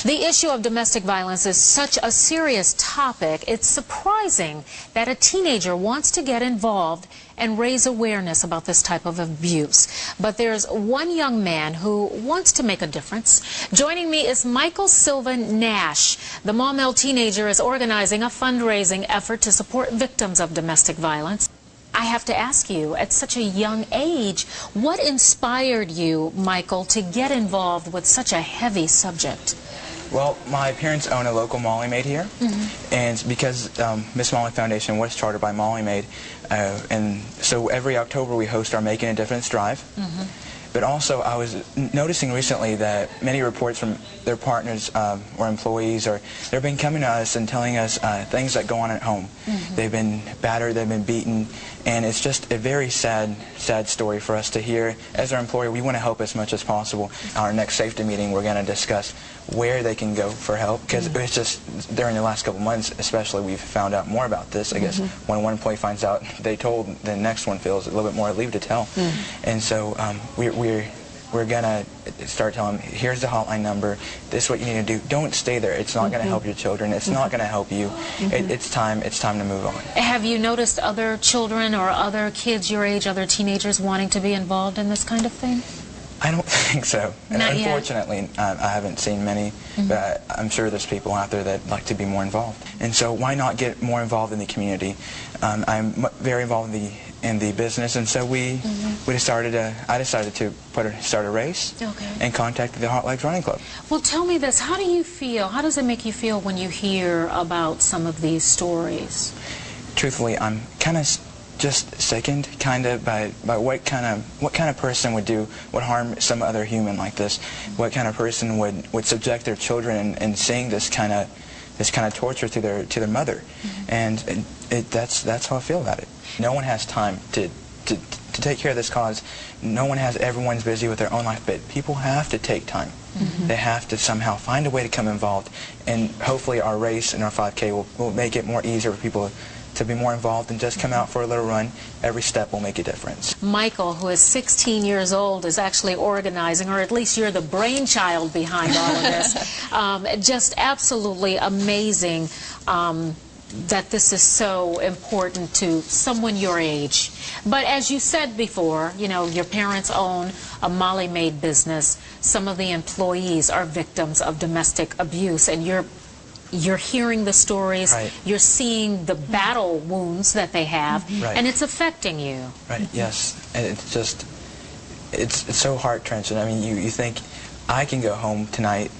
The issue of domestic violence is such a serious topic, it's surprising that a teenager wants to get involved and raise awareness about this type of abuse. But there's one young man who wants to make a difference. Joining me is Michael Sylvan Nash. The Maumelle teenager is organizing a fundraising effort to support victims of domestic violence. I have to ask you, at such a young age, what inspired you, Michael, to get involved with such a heavy subject? Well, my parents own a local Molly Maid here, and because Miss Molly Foundation was chartered by Molly Maid, and so every October we host our Making a Difference drive. But also I was noticing recently that many reports from their partners or employees, they've been coming to us and telling us things that go on at home. They've been battered, they've been beaten, and it's just a very sad story for us to hear. As our employer, we want to help as much as possible. Our next safety meeting, we're going to discuss where they can go for help, because it's just during the last couple months especially we've found out more about this. I guess when one employee finds out they told, the next one feels a little bit more relieved to tell. And so we're gonna start telling them, here's the hotline number, this is what you need to do. Don't stay there. It's not gonna help your children. It's not gonna help you. It's time to move on. Have you noticed other children or other kids your age, other teenagers wanting to be involved in this kind of thing? I don't think so. And Not unfortunately, yet. I haven't seen many, but I'm sure there's people out there that like to be more involved. And so why not get more involved in the community? I'm very involved in the business, and so I decided to start a race and contacted the Hot Legs Running Club. Well, tell me this, how do you feel? How does it make you feel when you hear about some of these stories? Truthfully, I'm kind of just sickened by what kind of person would harm some other human like this. What kind of person would subject their children and seeing this kind of torture to their mother. And that's how I feel about it. No one has time to take care of this cause. Everyone's busy with their own life, but people have to take time. They have to somehow find a way to come involved, and hopefully our race and our 5K will make it more easier for people to be more involved and just come out for a little run. Every step will make a difference. Michael, who is 16 years old, is actually organizing, or at least you're the brainchild behind all of this. Just absolutely amazing that this is so important to someone your age. But as you said before, you know, your parents own a Molly Maid business. Some of the employees are victims of domestic abuse, and you're hearing the stories, you're seeing the battle wounds that they have, and it's affecting you. Yes. And it's so heart-wrenching. I mean, you think, I can go home tonight,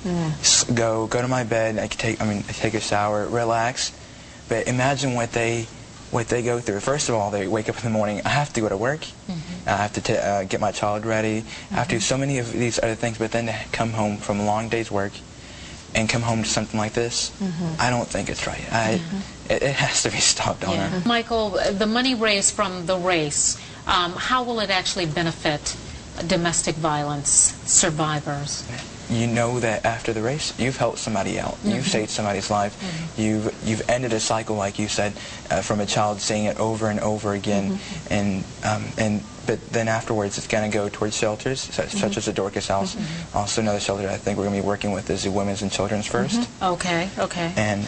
go to my bed, I can take a shower, relax, but imagine what they go through. First of all, they wake up in the morning, I have to go to work, I have to get my child ready, I have to do so many of these other things, but then to come home from a long day's work and come home to something like this, I don't think it's right. It has to be stopped on her. Michael, the money raised from the race, how will it actually benefit domestic violence survivors? You know that after the race, you've helped somebody out. You've saved somebody's life. You've ended a cycle, like you said, from a child seeing it over and over again. But then afterwards, it's going to go towards shelters, such as the Dorcas House. Also, another shelter I think we're going to be working with is the Women's and Children's First. Okay. And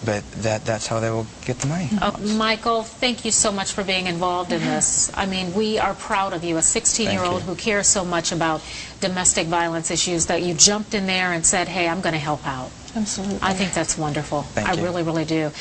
but that's how they will get the money. Michael, thank you so much for being involved in this. I mean, we are proud of you, a 16-year-old who cares so much about domestic violence issues, that you jumped in there and said, hey, I'm going to help out. Absolutely. I think that's wonderful. Thank you. I really, really do.